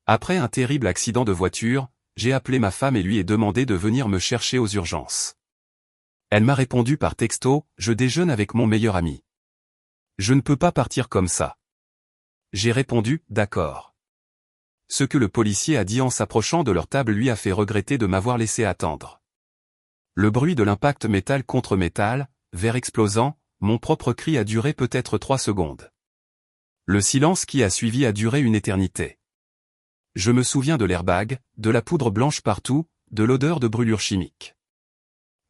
Après un terrible accident de voiture, j'ai appelé ma femme et lui ai demandé de venir me chercher aux urgences. Elle m'a répondu par texto, « Je déjeune avec mon meilleur ami. Je ne peux pas partir comme ça. » J'ai répondu, « D'accord. » Ce que le policier a dit en s'approchant de leur table lui a fait regretter de m'avoir laissé attendre. Le bruit de l'impact métal contre métal, verre explosant, mon propre cri a duré peut-être 3 secondes. Le silence qui a suivi a duré une éternité. Je me souviens de l'airbag, de la poudre blanche partout, de l'odeur de brûlure chimique.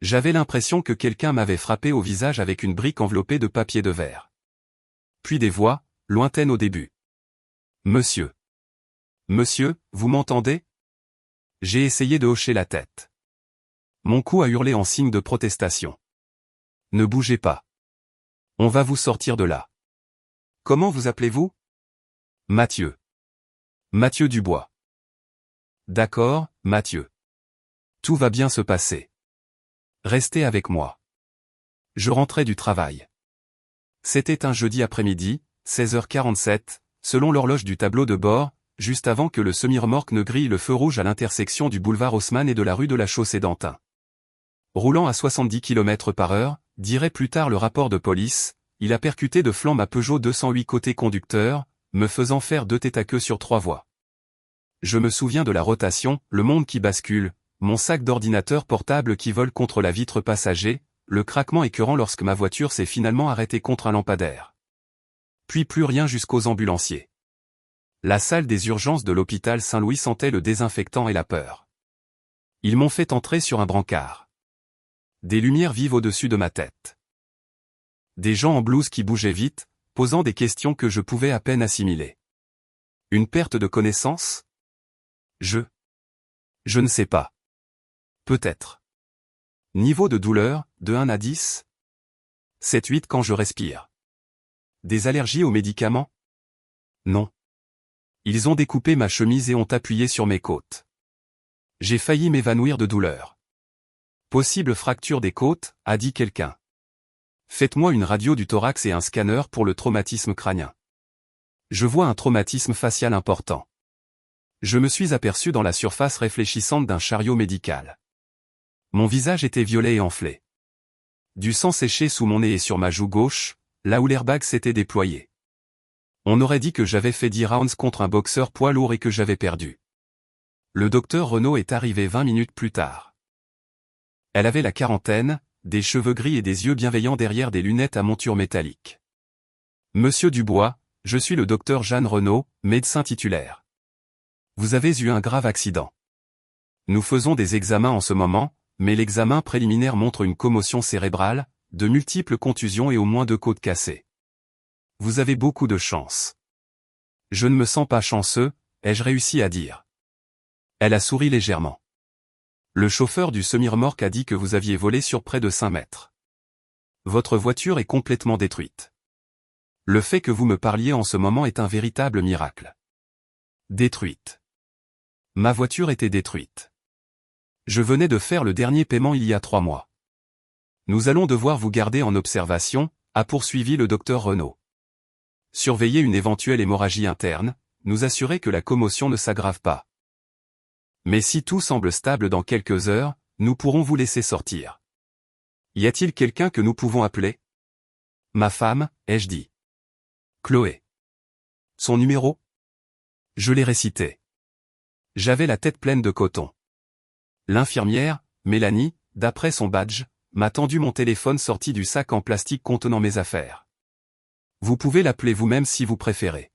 J'avais l'impression que quelqu'un m'avait frappé au visage avec une brique enveloppée de papier de verre. Puis des voix, lointaines au début. « Monsieur. Monsieur, vous m'entendez ?» J'ai essayé de hocher la tête. Mon cou a hurlé en signe de protestation. « Ne bougez pas. On va vous sortir de là. »« Comment vous appelez-vous ?»« Mathieu. Mathieu Dubois. »« D'accord, Mathieu. Tout va bien se passer. Restez avec moi. » Je rentrais du travail. C'était un jeudi après-midi, 16h47, selon l'horloge du tableau de bord, juste avant que le semi-remorque ne grille le feu rouge à l'intersection du boulevard Haussmann et de la rue de la Chaussée-d'Antin. Roulant à 70 km/h, dirait plus tard le rapport de police, il a percuté de flanc ma Peugeot 208 côté conducteur, me faisant faire 2 tête à queue sur 3 voies. Je me souviens de la rotation, le monde qui bascule, mon sac d'ordinateur portable qui vole contre la vitre passager, le craquement écœurant lorsque ma voiture s'est finalement arrêtée contre un lampadaire. Puis plus rien jusqu'aux ambulanciers. La salle des urgences de l'hôpital Saint-Louis sentait le désinfectant et la peur. Ils m'ont fait entrer sur un brancard. Des lumières vives au-dessus de ma tête. Des gens en blouse qui bougeaient vite, posant des questions que je pouvais à peine assimiler. Une perte de connaissance ? Je ne sais pas. Peut-être. Niveau de douleur, de 1 à 10 ? 7-8 quand je respire. Des allergies aux médicaments ? Non. Ils ont découpé ma chemise et ont appuyé sur mes côtes. J'ai failli m'évanouir de douleur. Possible fracture des côtes, a dit quelqu'un. Faites-moi une radio du thorax et un scanner pour le traumatisme crânien. Je vois un traumatisme facial important. Je me suis aperçu dans la surface réfléchissante d'un chariot médical. Mon visage était violet et enflé. Du sang séchait sous mon nez et sur ma joue gauche, là où l'airbag s'était déployé. On aurait dit que j'avais fait 10 rounds contre un boxeur poids lourd et que j'avais perdu. Le docteur Renaud est arrivé 20 minutes plus tard. Elle avait la quarantaine, des cheveux gris et des yeux bienveillants derrière des lunettes à monture métallique. « Monsieur Dubois, je suis le docteur Jeanne Renaud, médecin titulaire. Vous avez eu un grave accident. Nous faisons des examens en ce moment, mais l'examen préliminaire montre une commotion cérébrale, de multiples contusions et au moins 2 côtes cassées. Vous avez beaucoup de chance. » Je ne me sens pas chanceux, ai-je réussi à dire. Elle a souri légèrement. Le chauffeur du semi-remorque a dit que vous aviez volé sur près de 5 mètres. Votre voiture est complètement détruite. Le fait que vous me parliez en ce moment est un véritable miracle. Détruite. Ma voiture était détruite. Je venais de faire le dernier paiement il y a 3 mois. Nous allons devoir vous garder en observation, a poursuivi le docteur Renaud. Surveiller une éventuelle hémorragie interne, nous assurer que la commotion ne s'aggrave pas. Mais si tout semble stable dans quelques heures, nous pourrons vous laisser sortir. Y a-t-il quelqu'un que nous pouvons appeler ? Ma femme, ai-je dit. Chloé. Son numéro ? Je l'ai récité. J'avais la tête pleine de coton. L'infirmière, Mélanie, d'après son badge, m'a tendu mon téléphone sorti du sac en plastique contenant mes affaires. Vous pouvez l'appeler vous-même si vous préférez.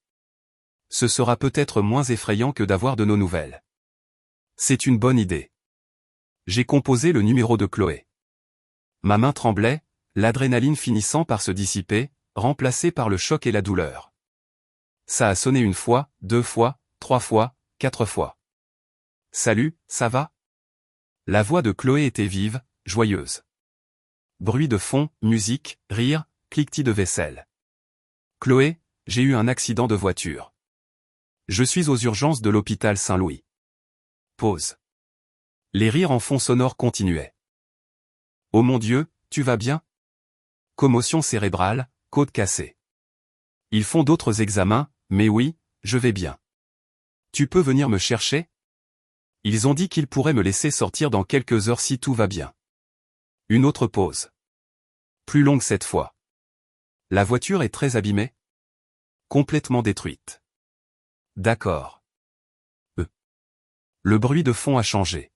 Ce sera peut-être moins effrayant que d'avoir de nos nouvelles. C'est une bonne idée. J'ai composé le numéro de Chloé. Ma main tremblait, l'adrénaline finissant par se dissiper, remplacée par le choc et la douleur. Ça a sonné 1 fois, 2 fois, 3 fois, 4 fois. Salut, ça va ? La voix de Chloé était vive, joyeuse. Bruit de fond, musique, rire, cliquetis de vaisselle. Chloé, j'ai eu un accident de voiture. Je suis aux urgences de l'hôpital Saint-Louis. Pause. Les rires en fond sonore continuaient. Oh mon Dieu, tu vas bien ? Commotion cérébrale, côte cassée. Ils font d'autres examens, mais oui, je vais bien. Tu peux venir me chercher? Ils ont dit qu'ils pourraient me laisser sortir dans quelques heures si tout va bien. Une autre pause. Plus longue cette fois. La voiture est très abîmée? Complètement détruite. D'accord. Le bruit de fond a changé.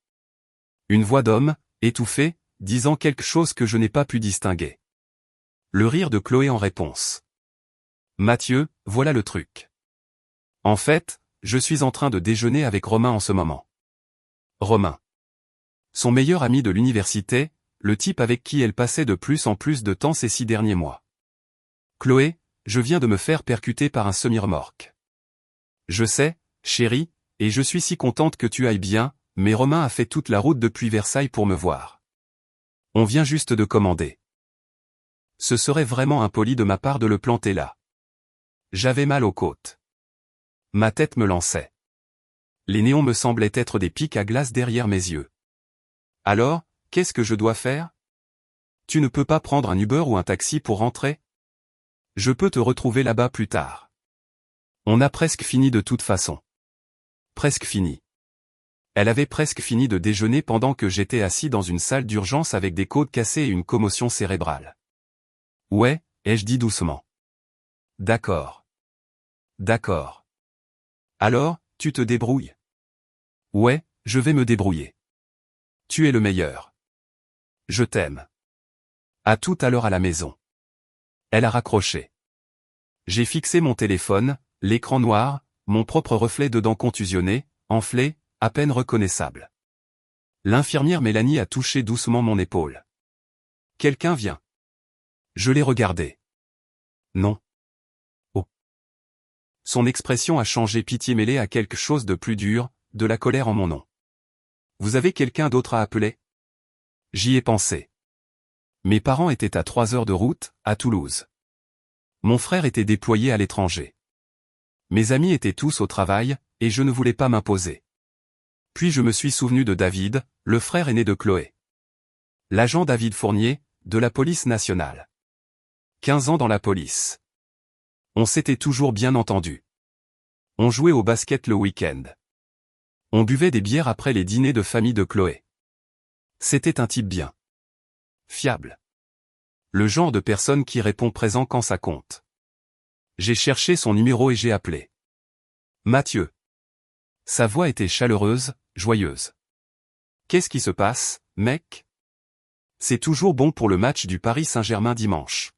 Une voix d'homme, étouffée, disant quelque chose que je n'ai pas pu distinguer. Le rire de Chloé en réponse. Mathieu, voilà le truc. En fait, je suis en train de déjeuner avec Romain en ce moment. Romain. Son meilleur ami de l'université, le type avec qui elle passait de plus en plus de temps ces 6 derniers mois. Chloé, je viens de me faire percuter par un semi-remorque. Je sais, chérie, et je suis si contente que tu ailles bien, mais Romain a fait toute la route depuis Versailles pour me voir. On vient juste de commander. Ce serait vraiment impoli de ma part de le planter là. J'avais mal aux côtes. Ma tête me lançait. Les néons me semblaient être des pics à glace derrière mes yeux. Alors, qu'est-ce que je dois faire? Tu ne peux pas prendre un Uber ou un taxi pour rentrer? Je peux te retrouver là-bas plus tard. On a presque fini de toute façon. Presque fini. Elle avait presque fini de déjeuner pendant que j'étais assis dans une salle d'urgence avec des côtes cassées et une commotion cérébrale. Ouais, ai-je dit doucement. D'accord. D'accord. Alors, tu te débrouilles? Ouais, je vais me débrouiller. Tu es le meilleur. Je t'aime. À tout à l'heure à la maison. Elle a raccroché. J'ai fixé mon téléphone, l'écran noir, mon propre reflet dedans contusionné, enflé, à peine reconnaissable. L'infirmière Mélanie a touché doucement mon épaule. Quelqu'un vient. Je l'ai regardé. Non. Oh. Son expression a changé, pitié mêlée à quelque chose de plus dur, de la colère en mon nom. Vous avez quelqu'un d'autre à appeler? J'y ai pensé. Mes parents étaient à 3 heures de route, à Toulouse. Mon frère était déployé à l'étranger. Mes amis étaient tous au travail, et je ne voulais pas m'imposer. Puis je me suis souvenu de David, le frère aîné de Chloé. L'agent David Fournier, de la police nationale. 15 ans dans la police. On s'était toujours bien entendu. On jouait au basket le week-end. On buvait des bières après les dîners de famille de Chloé. C'était un type bien. Fiable. Le genre de personne qui répond présent quand ça compte. J'ai cherché son numéro et j'ai appelé. Mathieu. Sa voix était chaleureuse, joyeuse. Qu'est-ce qui se passe, mec? C'est toujours bon pour le match du Paris Saint-Germain dimanche.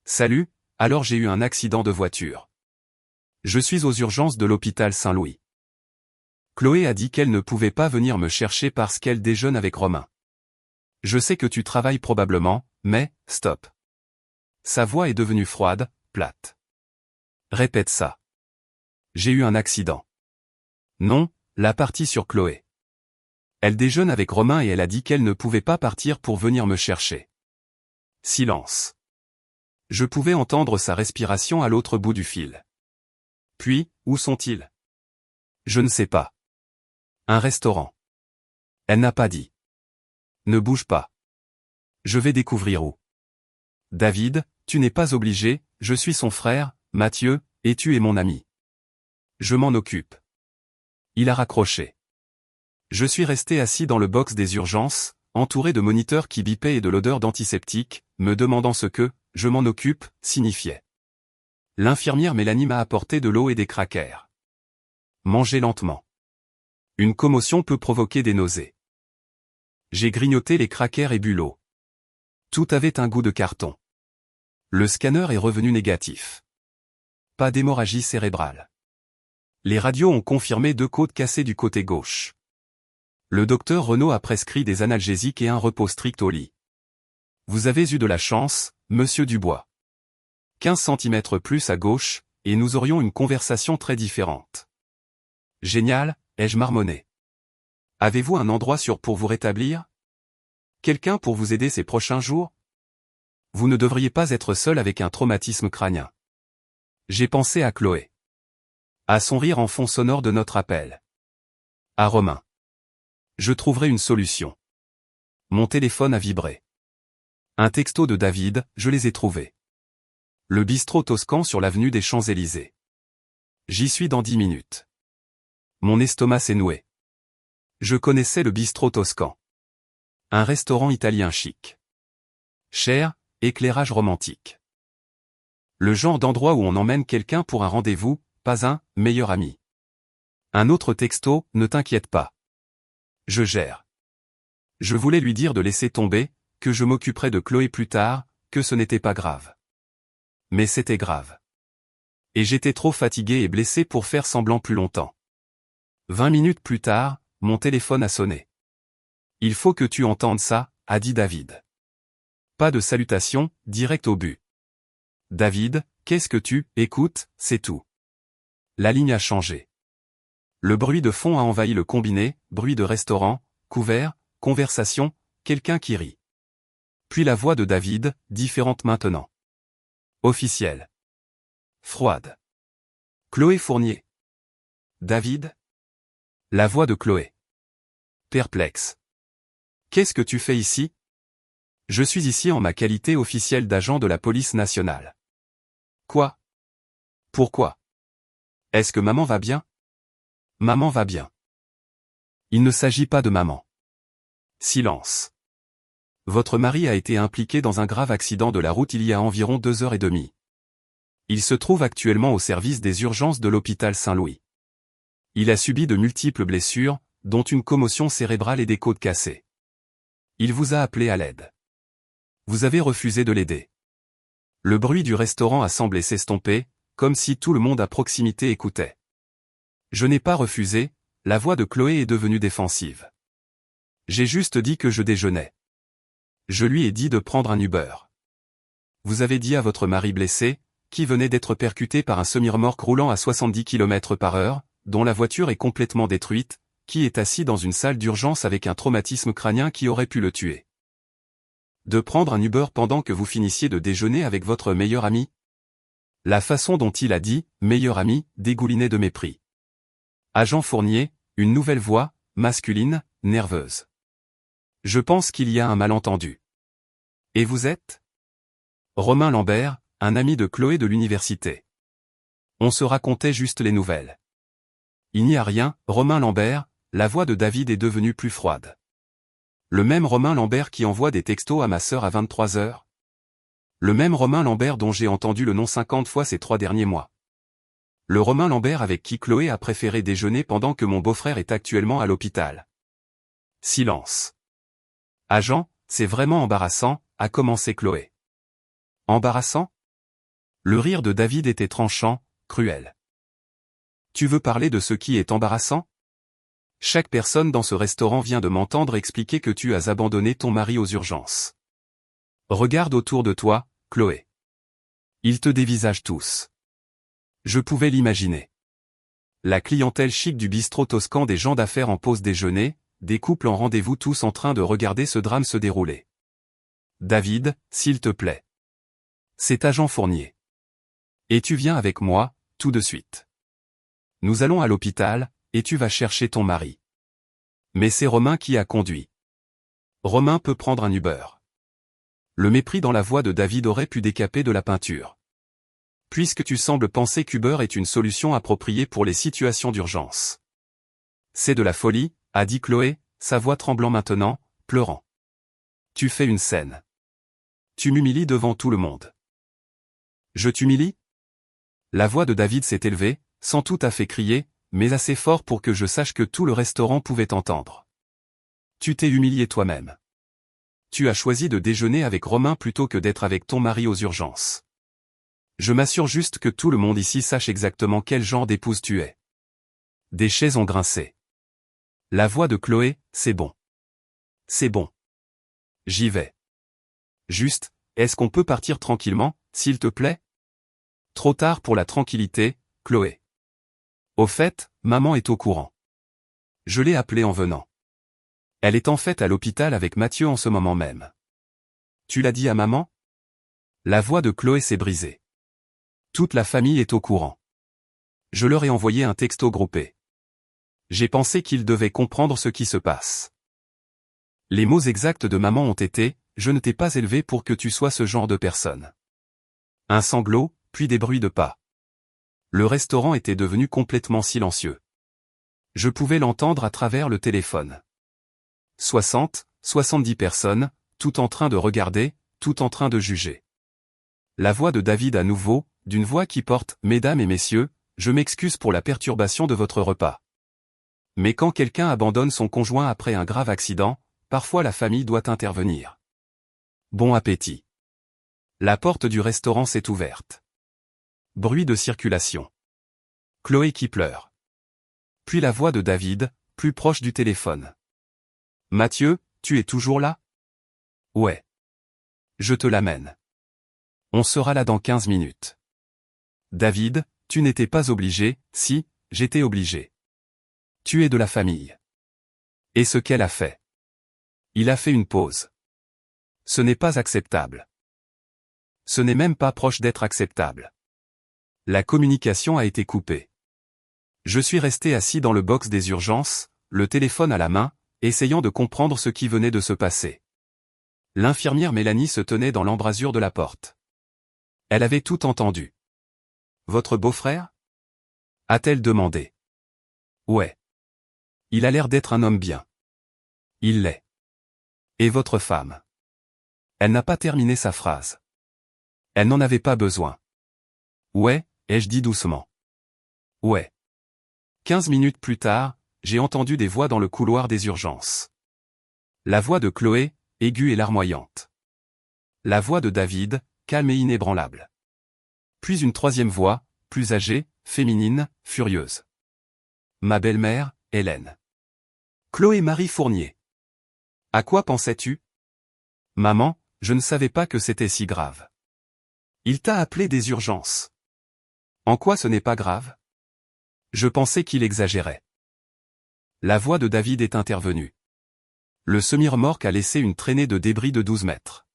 Salut, alors j'ai eu un accident de voiture. Je suis aux urgences de l'hôpital Saint-Louis. Chloé a dit qu'elle ne pouvait pas venir me chercher parce qu'elle déjeune avec Romain. Je sais que tu travailles probablement, mais, stop. Sa voix est devenue froide, plate. Répète ça. J'ai eu un accident. Non, la partie sur Chloé. Elle déjeune avec Romain et elle a dit qu'elle ne pouvait pas partir pour venir me chercher. Silence. Je pouvais entendre sa respiration à l'autre bout du fil. Puis, où sont-ils? Je ne sais pas. Un restaurant. Elle n'a pas dit. Ne bouge pas. Je vais découvrir où. David, tu n'es pas obligé, je suis son frère, Mathieu, et tu es mon ami. Je m'en occupe. Il a raccroché. Je suis resté assis dans le box des urgences, entouré de moniteurs qui bipaient et de l'odeur d'antiseptique, me demandant ce que, je m'en occupe, signifiait. L'infirmière Mélanie m'a apporté de l'eau et des crackers. Mangez lentement. Une commotion peut provoquer des nausées. J'ai grignoté les crackers et bu l'eau. Tout avait un goût de carton. Le scanner est revenu négatif. Pas d'hémorragie cérébrale. Les radios ont confirmé 2 côtes cassées du côté gauche. Le docteur Renaud a prescrit des analgésiques et un repos strict au lit. Vous avez eu de la chance, monsieur Dubois. 15 cm plus à gauche, et nous aurions une conversation très différente. Génial, ai-je marmonné. Avez-vous un endroit sûr pour vous rétablir? Quelqu'un pour vous aider ces prochains jours? Vous ne devriez pas être seul avec un traumatisme crânien. J'ai pensé à Chloé. À son rire en fond sonore de notre appel. À Romain. Je trouverai une solution. Mon téléphone a vibré. Un texto de David, je les ai trouvés. Le bistrot toscan sur l'avenue des Champs-Élysées. J'y suis dans 10 minutes. Mon estomac s'est noué. Je connaissais le bistrot toscan. Un restaurant italien chic. Cher, éclairage romantique. Le genre d'endroit où on emmène quelqu'un pour un rendez-vous, pas un « meilleur ami ». Un autre texto, ne t'inquiète pas. Je gère. Je voulais lui dire de laisser tomber, que je m'occuperais de Chloé plus tard, que ce n'était pas grave. Mais c'était grave. Et j'étais trop fatigué et blessé pour faire semblant plus longtemps. 20 minutes plus tard, mon téléphone a sonné. Il faut que tu entendes ça, a dit David. Pas de salutation, direct au but. David, qu'est-ce que tu écoutes, c'est tout. La ligne a changé. Le bruit de fond a envahi le combiné, bruit de restaurant, couvert, conversation, quelqu'un qui rit. Puis la voix de David, différente maintenant. Officielle. Froide. Chloé Fournier. David? La voix de Chloé. Perplexe. Qu'est-ce que tu fais ici? Je suis ici en ma qualité officielle d'agent de la police nationale. Quoi? Pourquoi? Est-ce que maman va bien? Maman va bien. Il ne s'agit pas de maman. Silence. Votre mari a été impliqué dans un grave accident de la route il y a environ 2h30. Il se trouve actuellement au service des urgences de l'hôpital Saint-Louis. Il a subi de multiples blessures, dont une commotion cérébrale et des côtes cassées. Il vous a appelé à l'aide. Vous avez refusé de l'aider. Le bruit du restaurant a semblé s'estomper, comme si tout le monde à proximité écoutait. Je n'ai pas refusé, la voix de Chloé est devenue défensive. J'ai juste dit que je déjeunais. Je lui ai dit de prendre un Uber. Vous avez dit à votre mari blessé, qui venait d'être percuté par un semi-remorque roulant à 70 km/h, dont la voiture est complètement détruite, qui est assis dans une salle d'urgence avec un traumatisme crânien qui aurait pu le tuer. De prendre un Uber pendant que vous finissiez de déjeuner avec votre meilleur ami? La façon dont il a dit « meilleur ami » dégoulinait de mépris. Agent Fournier, une nouvelle voix, masculine, nerveuse. Je pense qu'il y a un malentendu. Et vous êtes? Romain Lambert, un ami de Chloé de l'université. On se racontait juste les nouvelles. Il n'y a rien, Romain Lambert, la voix de David est devenue plus froide. Le même Romain Lambert qui envoie des textos à ma sœur à 23h? Le même Romain Lambert dont j'ai entendu le nom 50 fois ces 3 derniers mois. Le Romain Lambert avec qui Chloé a préféré déjeuner pendant que mon beau-frère est actuellement à l'hôpital. Silence. Agent, c'est vraiment embarrassant, a commencé Chloé. Embarrassant? Le rire de David était tranchant, cruel. Tu veux parler de ce qui est embarrassant? Chaque personne dans ce restaurant vient de m'entendre expliquer que tu as abandonné ton mari aux urgences. Regarde autour de toi, Chloé. Ils te dévisagent tous. Je pouvais l'imaginer. La clientèle chic du bistrot toscan, des gens d'affaires en pause déjeuner, des couples en rendez-vous tous en train de regarder ce drame se dérouler. David, s'il te plaît. C'est agent Fournier. Et tu viens avec moi, tout de suite. Nous allons à l'hôpital, et tu vas chercher ton mari. Mais c'est Romain qui a conduit. Romain peut prendre un Uber. Le mépris dans la voix de David aurait pu décaper de la peinture. Puisque tu sembles penser qu'Uber est une solution appropriée pour les situations d'urgence. C'est de la folie, a dit Chloé, sa voix tremblant maintenant, pleurant. Tu fais une scène. Tu m'humilies devant tout le monde. Je t'humilie? La voix de David s'est élevée, sans tout à fait crier, mais assez fort pour que je sache que tout le restaurant pouvait entendre. Tu t'es humilié toi-même. Tu as choisi de déjeuner avec Romain plutôt que d'être avec ton mari aux urgences. Je m'assure juste que tout le monde ici sache exactement quel genre d'épouse tu es. Des chaises ont grincé. La voix de Chloé, c'est bon. C'est bon. J'y vais. Juste, est-ce qu'on peut partir tranquillement, s'il te plaît? Trop tard pour la tranquillité, Chloé. Au fait, maman est au courant. Je l'ai appelée en venant. Elle est en fait à l'hôpital avec Mathieu en ce moment même. Tu l'as dit à maman? La voix de Chloé s'est brisée. Toute la famille est au courant. Je leur ai envoyé un texto groupé. J'ai pensé qu'ils devaient comprendre ce qui se passe. Les mots exacts de maman ont été « Je ne t'ai pas élevé pour que tu sois ce genre de personne ». Un sanglot, puis des bruits de pas. Le restaurant était devenu complètement silencieux. Je pouvais l'entendre à travers le téléphone. 60, 70 personnes, tout en train de regarder, tout en train de juger. La voix de David à nouveau, d'une voix qui porte « Mesdames et messieurs, je m'excuse pour la perturbation de votre repas. Mais quand quelqu'un abandonne son conjoint après un grave accident, parfois la famille doit intervenir. Bon appétit. » La porte du restaurant s'est ouverte. Bruit de circulation. Chloé qui pleure. Puis la voix de David, plus proche du téléphone. « Mathieu, tu es toujours là ? » « Ouais. Je te l'amène. On sera là dans 15 minutes. » « David, tu n'étais pas obligé, si, j'étais obligé. Tu es de la famille. » Et ce qu'elle a fait. Il a fait une pause. Ce n'est pas acceptable. Ce n'est même pas proche d'être acceptable. La communication a été coupée. Je suis resté assis dans le box des urgences, le téléphone à la main, essayant de comprendre ce qui venait de se passer. L'infirmière Mélanie se tenait dans l'embrasure de la porte. Elle avait tout entendu. « Votre beau-frère » a-t-elle demandé. « Ouais. Il a l'air d'être un homme bien. » « Il l'est. »« Et votre femme » Elle n'a pas terminé sa phrase. Elle n'en avait pas besoin. « Ouais » ai-je dit doucement. « Ouais. » 15 minutes plus tard, j'ai entendu des voix dans le couloir des urgences. La voix de Chloé, aiguë et larmoyante. La voix de David, calme et inébranlable. Puis une troisième voix, plus âgée, féminine, furieuse. Ma belle-mère, Hélène. Chloé Marie Fournier. À quoi pensais-tu ? Maman, je ne savais pas que c'était si grave. Il t'a appelé des urgences. En quoi ce n'est pas grave ? Je pensais qu'il exagérait. La voix de David est intervenue. Le semi-remorque a laissé une traînée de débris de 12 mètres.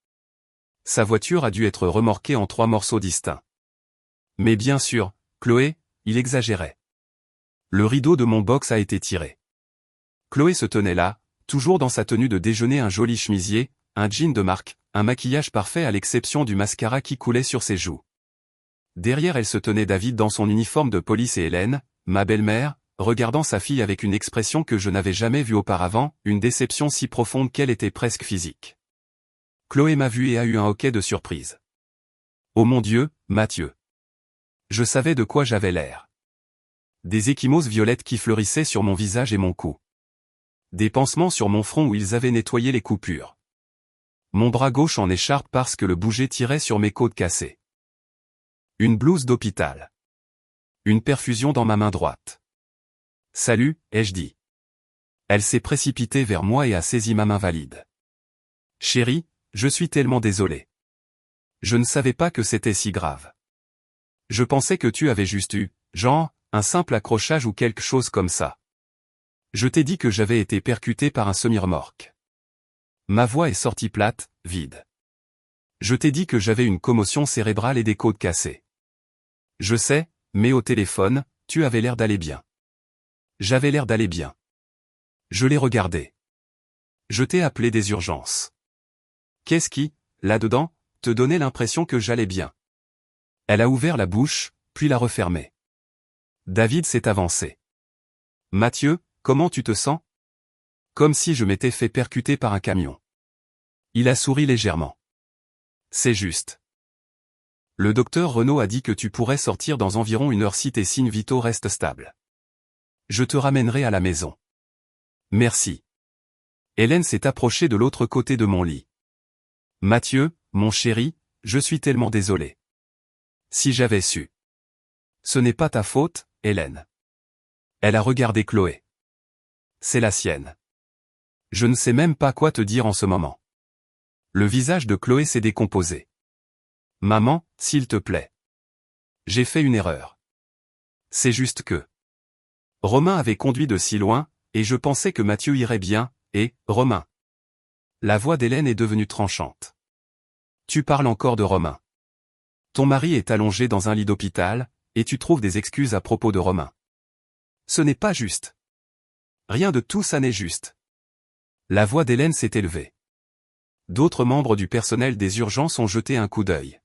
Sa voiture a dû être remorquée en 3 morceaux distincts. Mais bien sûr, Chloé, il exagérait. Le rideau de mon box a été tiré. Chloé se tenait là, toujours dans sa tenue de déjeuner, un joli chemisier, un jean de marque, un maquillage parfait à l'exception du mascara qui coulait sur ses joues. Derrière elle se tenait David dans son uniforme de police et Hélène, ma belle-mère, regardant sa fille avec une expression que je n'avais jamais vue auparavant, une déception si profonde qu'elle était presque physique. Chloé m'a vu et a eu un hoquet de surprise. Oh mon Dieu, Mathieu. Je savais de quoi j'avais l'air. Des ecchymoses violettes qui fleurissaient sur mon visage et mon cou. Des pansements sur mon front où ils avaient nettoyé les coupures. Mon bras gauche en écharpe parce que le bouger tirait sur mes côtes cassées. Une blouse d'hôpital. Une perfusion dans ma main droite. Salut, ai-je dit. Elle s'est précipitée vers moi et a saisi ma main valide. Chérie, je suis tellement désolé. Je ne savais pas que c'était si grave. Je pensais que tu avais juste eu, genre, un simple accrochage ou quelque chose comme ça. Je t'ai dit que j'avais été percuté par un semi-remorque. Ma voix est sortie plate, vide. Je t'ai dit que j'avais une commotion cérébrale et des côtes cassées. Je sais, mais au téléphone, tu avais l'air d'aller bien. J'avais l'air d'aller bien. Je l'ai regardé. Je t'ai appelé des urgences. Qu'est-ce qui, là-dedans, te donnait l'impression que j'allais bien ? Elle a ouvert la bouche, puis l'a refermée. David s'est avancé. Mathieu, comment tu te sens ? Comme si je m'étais fait percuter par un camion. Il a souri légèrement. C'est juste. Le docteur Renaud a dit que tu pourrais sortir dans environ 1 heure si tes signes vitaux restent stables. Je te ramènerai à la maison. Merci. Hélène s'est approchée de l'autre côté de mon lit. Mathieu, mon chéri, je suis tellement désolé. Si j'avais su. Ce n'est pas ta faute, Hélène. Elle a regardé Chloé. C'est la sienne. Je ne sais même pas quoi te dire en ce moment. Le visage de Chloé s'est décomposé. Maman, s'il te plaît. J'ai fait une erreur. C'est juste que. Romain avait conduit de si loin, et je pensais que Mathieu irait bien, et, Romain. La voix d'Hélène est devenue tranchante. Tu parles encore de Romain. Ton mari est allongé dans un lit d'hôpital, et tu trouves des excuses à propos de Romain. Ce n'est pas juste. Rien de tout ça n'est juste. La voix d'Hélène s'est élevée. D'autres membres du personnel des urgences ont jeté un coup d'œil.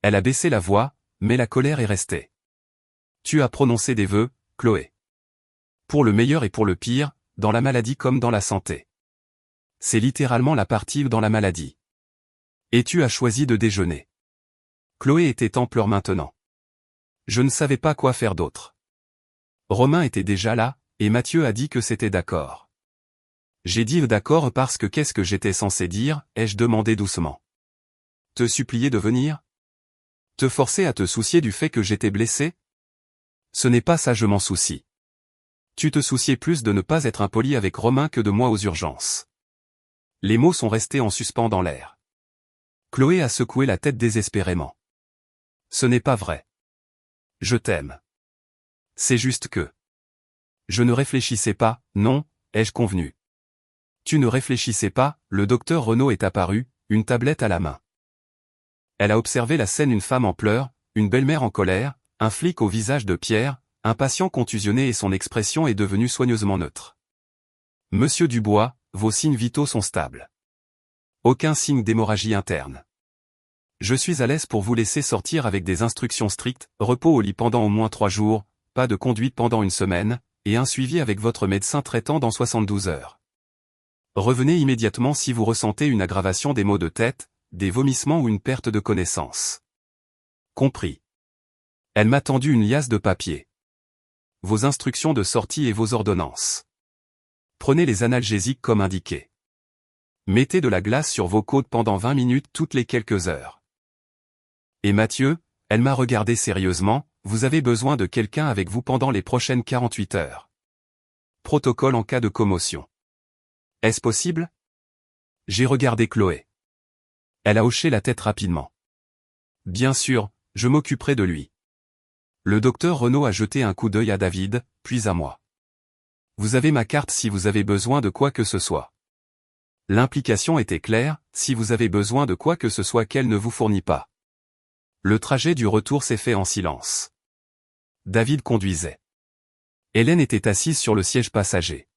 Elle a baissé la voix, mais la colère est restée. Tu as prononcé des vœux, Chloé. Pour le meilleur et pour le pire, dans la maladie comme dans la santé. C'est littéralement la partie dans la maladie. Et tu as choisi de déjeuner. Chloé était en pleurs maintenant. Je ne savais pas quoi faire d'autre. Romain était déjà là, et Mathieu a dit que c'était d'accord. J'ai dit d'accord parce que qu'est-ce que j'étais censé dire, ai-je demandé doucement. Te supplier de venir? Te forcer à te soucier du fait que j'étais blessé? Ce n'est pas ça, je m'en soucie. Tu te souciais plus de ne pas être impoli avec Romain que de moi aux urgences. Les mots sont restés en suspens dans l'air. Chloé a secoué la tête désespérément. Ce n'est pas vrai. Je t'aime. C'est juste que... Je ne réfléchissais pas, non, ai-je convenu. Tu ne réfléchissais pas, le docteur Renaud est apparu, une tablette à la main. Elle a observé la scène, une femme en pleurs, une belle-mère en colère, un flic au visage de pierre, un patient contusionné et son expression est devenue soigneusement neutre. Monsieur Dubois, vos signes vitaux sont stables. Aucun signe d'hémorragie interne. Je suis à l'aise pour vous laisser sortir avec des instructions strictes, repos au lit pendant au moins 3 jours, pas de conduite pendant 1 semaine, et un suivi avec votre médecin traitant dans 72 heures. Revenez immédiatement si vous ressentez une aggravation des maux de tête, des vomissements ou une perte de connaissance. Compris. Elle m'a tendu une liasse de papier. Vos instructions de sortie et vos ordonnances. Prenez les analgésiques comme indiqué. Mettez de la glace sur vos côtes pendant 20 minutes toutes les quelques heures. Et Mathieu, elle m'a regardé sérieusement, vous avez besoin de quelqu'un avec vous pendant les prochaines 48 heures. Protocole en cas de commotion. Est-ce possible? J'ai regardé Chloé. Elle a hoché la tête rapidement. Bien sûr, je m'occuperai de lui. Le docteur Renaud a jeté un coup d'œil à David, puis à moi. Vous avez ma carte si vous avez besoin de quoi que ce soit. L'implication était claire, si vous avez besoin de quoi que ce soit qu'elle ne vous fournit pas. Le trajet du retour s'est fait en silence. David conduisait. Hélène était assise sur le siège passager.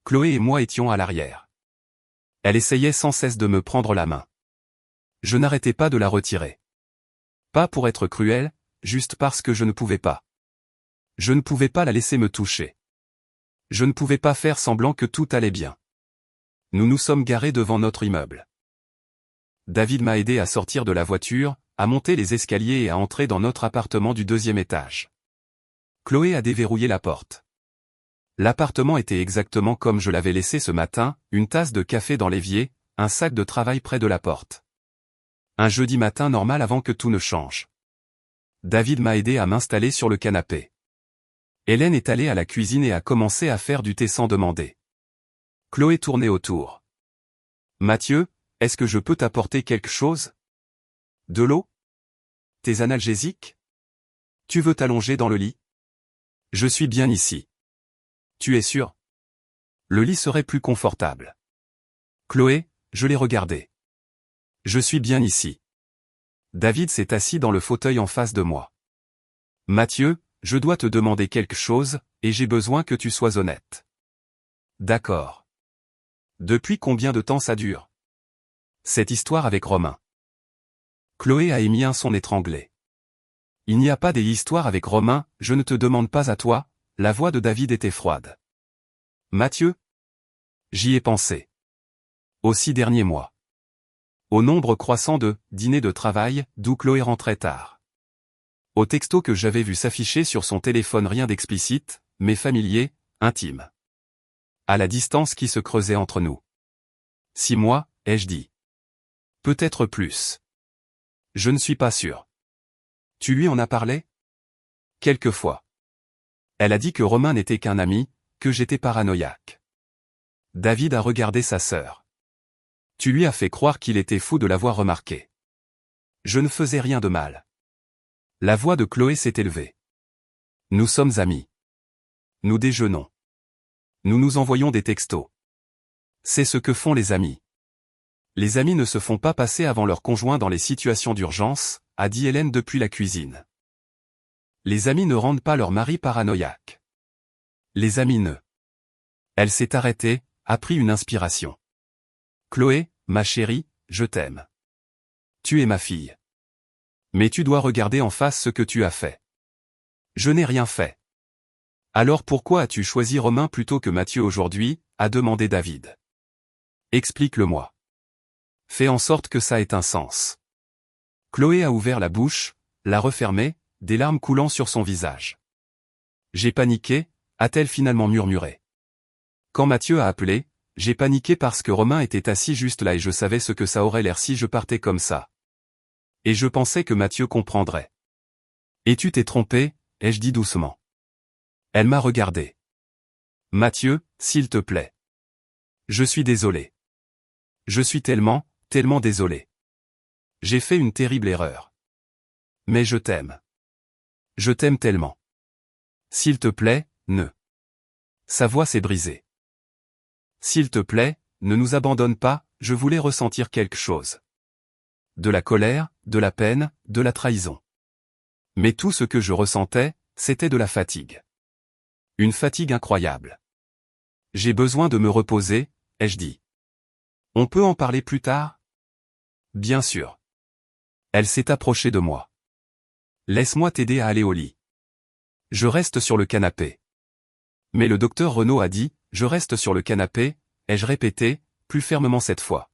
Chloé et moi étions à l'arrière. Elle essayait sans cesse de me prendre la main. Je n'arrêtais pas de la retirer. Pas pour être cruel, juste parce que je ne pouvais pas. Je ne pouvais pas la laisser me toucher. Je ne pouvais pas faire semblant que tout allait bien. Nous nous sommes garés devant notre immeuble. David m'a aidé à sortir de la voiture, à monter les escaliers et à entrer dans notre appartement du 2e étage. Chloé a déverrouillé la porte. L'appartement était exactement comme je l'avais laissé ce matin, une tasse de café dans l'évier, un sac de travail près de la porte. Un jeudi matin normal avant que tout ne change. David m'a aidé à m'installer sur le canapé. Hélène est allée à la cuisine et a commencé à faire du thé sans demander. Chloé tournait autour. Mathieu, est-ce que je peux t'apporter quelque chose? De l'eau? Tes analgésiques? Tu veux t'allonger dans le lit? Je suis bien ici. Tu es sûr? Le lit serait plus confortable. Chloé, je l'ai regardé. Je suis bien ici. David s'est assis dans le fauteuil en face de moi. Mathieu, je dois te demander quelque chose, et j'ai besoin que tu sois honnête. D'accord. Depuis combien de temps ça dure? Cette histoire avec Romain. Chloé a émis un son étranglé. Il n'y a pas des histoires avec Romain, je ne te demande pas à toi, la voix de David était froide. Mathieu? J'y ai pensé. Aux 6 derniers mois. Au nombre croissant de dîners de travail, d'où Chloé rentrait tard. Au texto que j'avais vu s'afficher sur son téléphone, rien d'explicite, mais familier, intime. À la distance qui se creusait entre nous. 6 mois, ai-je dit. Peut-être plus. Je ne suis pas sûr. Tu lui en as parlé? Quelquefois. Elle a dit que Romain n'était qu'un ami, que j'étais paranoïaque. David a regardé sa sœur. Tu lui as fait croire qu'il était fou de l'avoir remarqué. Je ne faisais rien de mal. La voix de Chloé s'est élevée. Nous sommes amis. Nous déjeunons. Nous nous envoyons des textos. C'est ce que font les amis. Les amis ne se font pas passer avant leur conjoint dans les situations d'urgence, a dit Hélène depuis la cuisine. Les amis ne rendent pas leur mari paranoïaque. Les amis ne. Elle s'est arrêtée, a pris une inspiration. Chloé, ma chérie, je t'aime. Tu es ma fille. Mais tu dois regarder en face ce que tu as fait. Je n'ai rien fait. Alors pourquoi as-tu choisi Romain plutôt que Mathieu aujourd'hui, a demandé David. Explique-le-moi. Fais en sorte que ça ait un sens. Chloé a ouvert la bouche, l'a refermée, des larmes coulant sur son visage. J'ai paniqué, a-t-elle finalement murmuré. Quand Mathieu a appelé, j'ai paniqué parce que Romain était assis juste là et je savais ce que ça aurait l'air si je partais comme ça. Et je pensais que Mathieu comprendrait. Et tu t'es trompé, ai-je dit doucement. Elle m'a regardé. Mathieu, s'il te plaît. Je suis désolé. Je suis tellement désolé. J'ai fait une terrible erreur. Mais je t'aime. Je t'aime tellement. S'il te plaît, ne. Sa voix s'est brisée. S'il te plaît, ne nous abandonne pas, je voulais ressentir quelque chose. De la colère, de la peine, de la trahison. Mais tout ce que je ressentais, c'était de la fatigue. Une fatigue incroyable. J'ai besoin de me reposer, ai-je dit. On peut en parler plus tard? Bien sûr. Elle s'est approchée de moi. Laisse-moi t'aider à aller au lit. Je reste sur le canapé. Mais le docteur Renaud a dit, je reste sur le canapé, ai-je répété, plus fermement cette fois.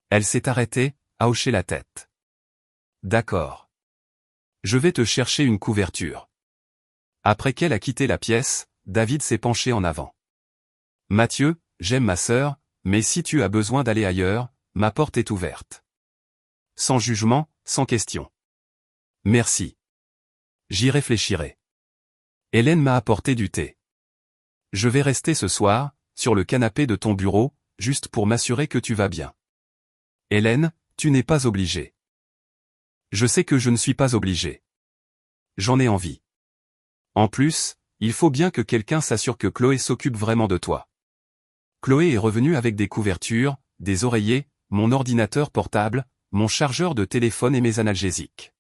Elle s'est arrêtée, a hoché la tête. D'accord. Je vais te chercher une couverture. Après qu'elle a quitté la pièce, David s'est penché en avant. Mathieu, j'aime ma sœur, mais si tu as besoin d'aller ailleurs, ma porte est ouverte. Sans jugement, sans question. Merci. J'y réfléchirai. Hélène m'a apporté du thé. Je vais rester ce soir, sur le canapé de ton bureau, juste pour m'assurer que tu vas bien. Hélène, tu n'es pas obligée. Je sais que je ne suis pas obligé. J'en ai envie. En plus, il faut bien que quelqu'un s'assure que Chloé s'occupe vraiment de toi. Chloé est revenue avec des couvertures, des oreillers, mon ordinateur portable, mon chargeur de téléphone et mes analgésiques.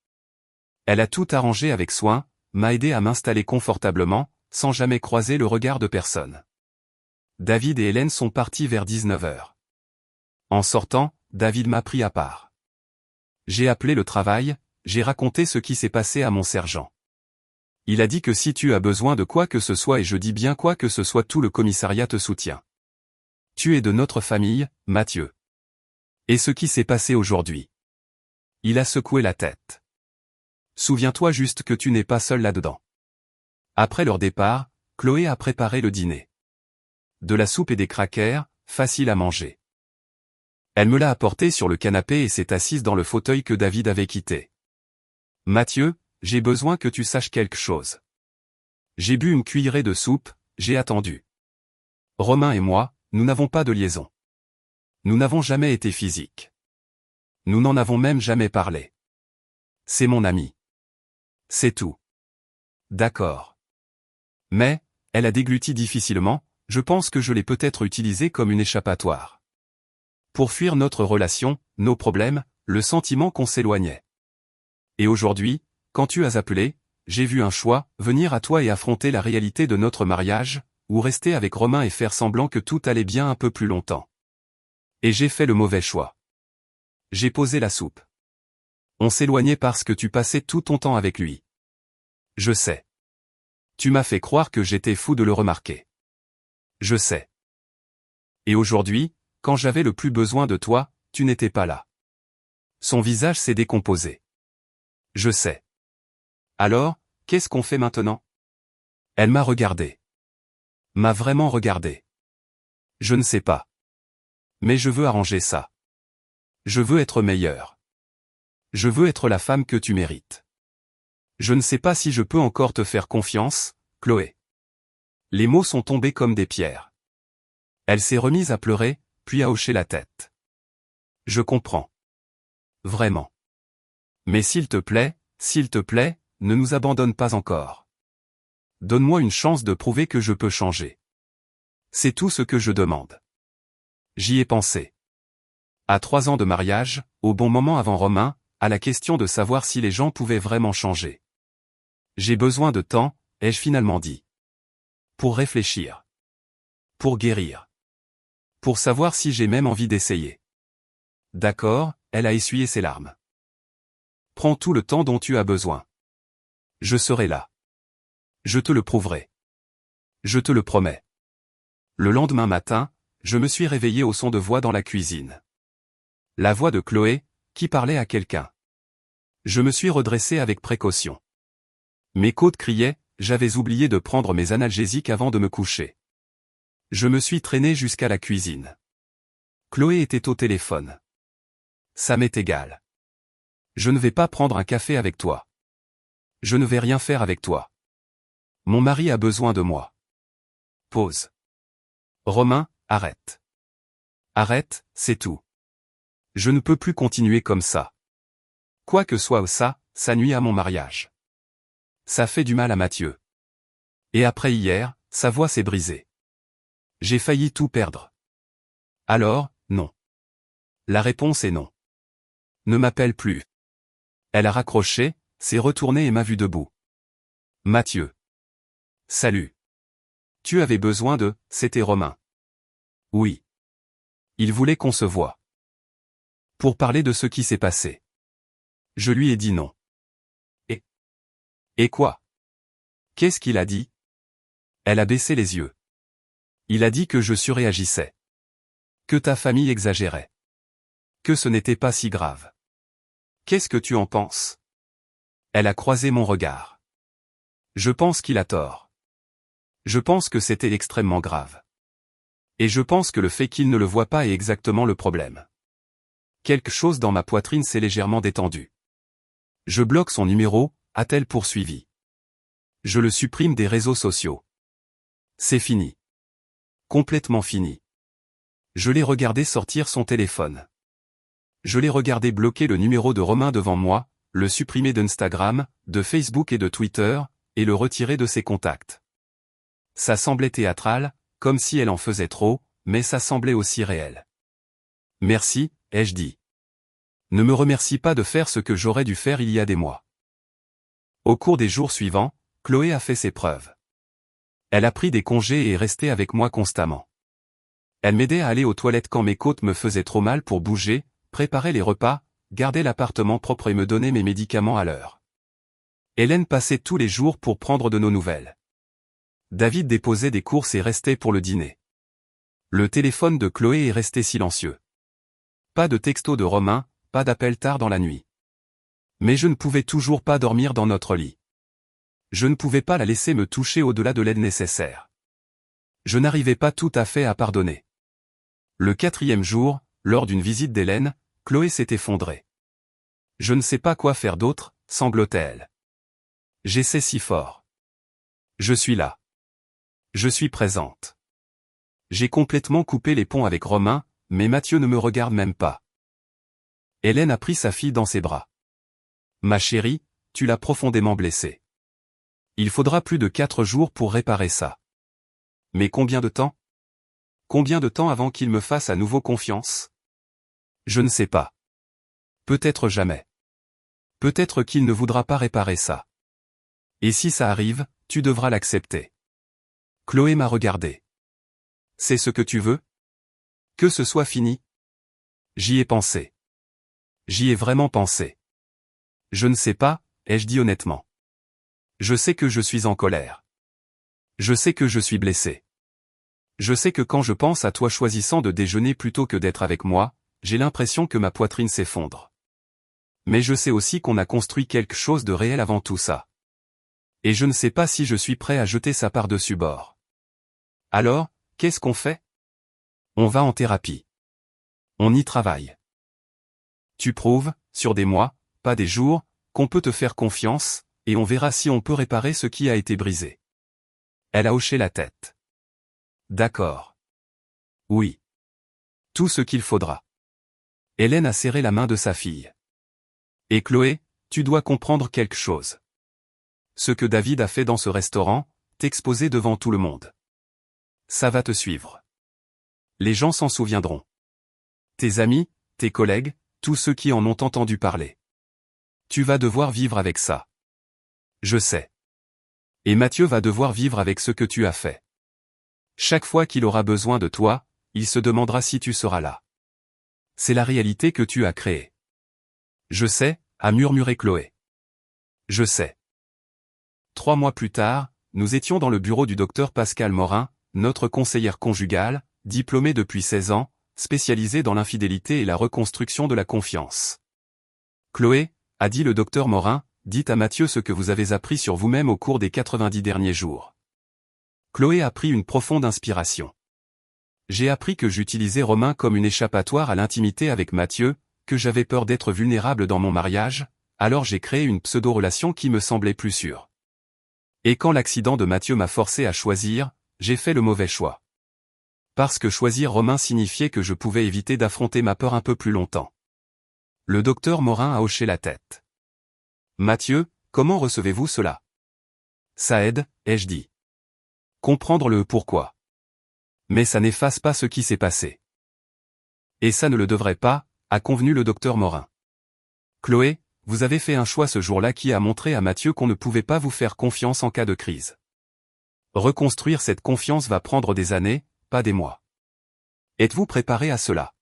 Elle a tout arrangé avec soin, m'a aidé à m'installer confortablement, sans jamais croiser le regard de personne. David et Hélène sont partis vers 19h. En sortant, David m'a pris à part. J'ai appelé le travail, j'ai raconté ce qui s'est passé à mon sergent. Il a dit que si tu as besoin de quoi que ce soit et je dis bien quoi que ce soit tout le commissariat te soutient. Tu es de notre famille, Mathieu. Et ce qui s'est passé aujourd'hui? Il a secoué la tête. Souviens-toi juste que tu n'es pas seul là-dedans. Après leur départ, Chloé a préparé le dîner. De la soupe et des crackers, facile à manger. Elle me l'a apporté sur le canapé et s'est assise dans le fauteuil que David avait quitté. Mathieu, j'ai besoin que tu saches quelque chose. J'ai bu une cuillerée de soupe, j'ai attendu. Romain et moi, nous n'avons pas de liaison. Nous n'avons jamais été physiques. Nous n'en avons même jamais parlé. C'est mon ami. C'est tout. D'accord. Mais, elle a dégluti difficilement, je pense que je l'ai peut-être utilisé comme une échappatoire. Pour fuir notre relation, nos problèmes, le sentiment qu'on s'éloignait. Et aujourd'hui, quand tu as appelé, j'ai vu un choix, venir à toi et affronter la réalité de notre mariage, ou rester avec Romain et faire semblant que tout allait bien un peu plus longtemps. Et j'ai fait le mauvais choix. J'ai posé la soupe. On s'éloignait parce que tu passais tout ton temps avec lui. Je sais. Tu m'as fait croire que j'étais fou de le remarquer. Je sais. Et aujourd'hui, quand j'avais le plus besoin de toi, tu n'étais pas là. Son visage s'est décomposé. Je sais. Alors, qu'est-ce qu'on fait maintenant? Elle m'a regardé. M'a vraiment regardé. Je ne sais pas. Mais je veux arranger ça. Je veux être meilleur. Je veux être la femme que tu mérites. Je ne sais pas si je peux encore te faire confiance, Chloé. Les mots sont tombés comme des pierres. Elle s'est remise à pleurer, puis à hocher la tête. Je comprends. Vraiment. Mais s'il te plaît, ne nous abandonne pas encore. Donne-moi une chance de prouver que je peux changer. C'est tout ce que je demande. J'y ai pensé. À 3 ans de mariage, au bon moment avant Romain, à la question de savoir si les gens pouvaient vraiment changer. J'ai besoin de temps, ai-je finalement dit. Pour réfléchir. Pour guérir. Pour savoir si j'ai même envie d'essayer. D'accord, elle a essuyé ses larmes. Prends tout le temps dont tu as besoin. Je serai là. Je te le prouverai. Je te le promets. Le lendemain matin, je me suis réveillé au son de voix dans la cuisine. La voix de Chloé, qui parlait à quelqu'un. Je me suis redressé avec précaution. Mes côtes criaient, j'avais oublié de prendre mes analgésiques avant de me coucher. Je me suis traîné jusqu'à la cuisine. Chloé était au téléphone. Ça m'est égal. Je ne vais pas prendre un café avec toi. Je ne vais rien faire avec toi. Mon mari a besoin de moi. Pause. Romain, arrête. Arrête, c'est tout. Je ne peux plus continuer comme ça. Quoi que soit ça, ça nuit à mon mariage. Ça fait du mal à Mathieu. Et après hier, sa voix s'est brisée. J'ai failli tout perdre. Alors, non. La réponse est non. Ne m'appelle plus. Elle a raccroché, s'est retournée et m'a vu debout. Mathieu. Salut. Tu avais besoin de, c'était Romain. Oui. Il voulait qu'on se voie. Pour parler de ce qui s'est passé. Je lui ai dit non. Et quoi? Qu'est-ce qu'il a dit? Elle a baissé les yeux. Il a dit que je surréagissais. Que ta famille exagérait. Que ce n'était pas si grave. Qu'est-ce que tu en penses? Elle a croisé mon regard. Je pense qu'il a tort. Je pense que c'était extrêmement grave. Et je pense que le fait qu'il ne le voit pas est exactement le problème. Quelque chose dans ma poitrine s'est légèrement détendu. Je bloque son numéro, a-t-elle poursuivi. Je le supprime des réseaux sociaux. C'est fini. Complètement fini. Je l'ai regardé sortir son téléphone. Je l'ai regardé bloquer le numéro de Romain devant moi, le supprimer d'Instagram, de Facebook et de Twitter, et le retirer de ses contacts. Ça semblait théâtral, comme si elle en faisait trop, mais ça semblait aussi réel. Merci, ai-je dit. Ne me remercie pas de faire ce que j'aurais dû faire il y a des mois. Au cours des jours suivants, Chloé a fait ses preuves. Elle a pris des congés et est restée avec moi constamment. Elle m'aidait à aller aux toilettes quand mes côtes me faisaient trop mal pour bouger, préparer les repas, garder l'appartement propre et me donner mes médicaments à l'heure. Hélène passait tous les jours pour prendre de nos nouvelles. David déposait des courses et restait pour le dîner. Le téléphone de Chloé est resté silencieux. Pas de texto de Romain, pas d'appel tard dans la nuit. Mais je ne pouvais toujours pas dormir dans notre lit. Je ne pouvais pas la laisser me toucher au-delà de l'aide nécessaire. Je n'arrivais pas tout à fait à pardonner. Le 4e jour, lors d'une visite d'Hélène, Chloé s'est effondrée. Je ne sais pas quoi faire d'autre, sanglotait-elle. J'essaie si fort. Je suis là. Je suis présente. J'ai complètement coupé les ponts avec Romain, mais Mathieu ne me regarde même pas. Hélène a pris sa fille dans ses bras. Ma chérie, tu l'as profondément blessée. Il faudra plus de 4 jours pour réparer ça. Mais combien de temps? Combien de temps avant qu'il me fasse à nouveau confiance? Je ne sais pas. Peut-être jamais. Peut-être qu'il ne voudra pas réparer ça. Et si ça arrive, tu devras l'accepter. Chloé m'a regardé. C'est ce que tu veux? Que ce soit fini? J'y ai pensé. J'y ai vraiment pensé. Je ne sais pas, ai-je dit honnêtement. Je sais que je suis en colère. Je sais que je suis blessé. Je sais que quand je pense à toi choisissant de déjeuner plutôt que d'être avec moi, j'ai l'impression que ma poitrine s'effondre. Mais je sais aussi qu'on a construit quelque chose de réel avant tout ça. Et je ne sais pas si je suis prêt à jeter ça par-dessus bord. Alors, qu'est-ce qu'on fait? On va en thérapie. On y travaille. Tu prouves, sur des mois, pas des jours, qu'on peut te faire confiance, et on verra si on peut réparer ce qui a été brisé. Elle a hoché la tête. D'accord. Oui. Tout ce qu'il faudra. Hélène a serré la main de sa fille. Et Chloé, tu dois comprendre quelque chose. Ce que David a fait dans ce restaurant, t'exposer devant tout le monde. Ça va te suivre. Les gens s'en souviendront. Tes amis, tes collègues, tous ceux qui en ont entendu parler. Tu vas devoir vivre avec ça. Je sais. Et Mathieu va devoir vivre avec ce que tu as fait. Chaque fois qu'il aura besoin de toi, il se demandera si tu seras là. C'est la réalité que tu as créée. Je sais, a murmuré Chloé. Je sais. 3 mois plus tard, nous étions dans le bureau du docteur Pascal Morin, notre conseillère conjugale, diplômée depuis 16 ans, spécialisée dans l'infidélité et la reconstruction de la confiance. Chloé, a dit le docteur Morin, dites à Mathieu ce que vous avez appris sur vous-même au cours des 90 derniers jours. Chloé a pris une profonde inspiration. J'ai appris que j'utilisais Romain comme une échappatoire à l'intimité avec Mathieu, que j'avais peur d'être vulnérable dans mon mariage, alors j'ai créé une pseudo-relation qui me semblait plus sûre. Et quand l'accident de Mathieu m'a forcé à choisir, j'ai fait le mauvais choix. Parce que choisir Romain signifiait que je pouvais éviter d'affronter ma peur un peu plus longtemps. Le docteur Morin a hoché la tête. Mathieu, comment recevez-vous cela? Ça aide, ai-je dit. Comprendre le pourquoi. Mais ça n'efface pas ce qui s'est passé. Et ça ne le devrait pas, a convenu le docteur Morin. Chloé, vous avez fait un choix ce jour-là qui a montré à Mathieu qu'on ne pouvait pas vous faire confiance en cas de crise. Reconstruire cette confiance va prendre des années, pas des mois. Êtes-vous préparé à cela?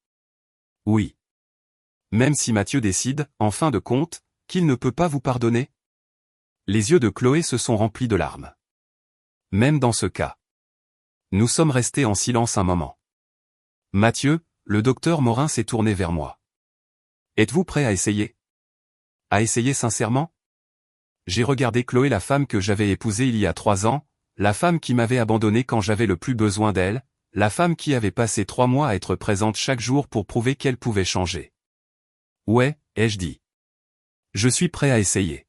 Oui. Même si Mathieu décide, en fin de compte, qu'il ne peut pas vous pardonner? Les yeux de Chloé se sont remplis de larmes. Même dans ce cas. Nous sommes restés en silence un moment. Mathieu, le docteur Morin s'est tourné vers moi. Êtes-vous prêt à essayer? À essayer sincèrement? J'ai regardé Chloé, la femme que j'avais épousée il y a 3 ans, la femme qui m'avait abandonné quand j'avais le plus besoin d'elle, la femme qui avait passé 3 mois à être présente chaque jour pour prouver qu'elle pouvait changer. Ouais, ai-je dit. Je suis prêt à essayer.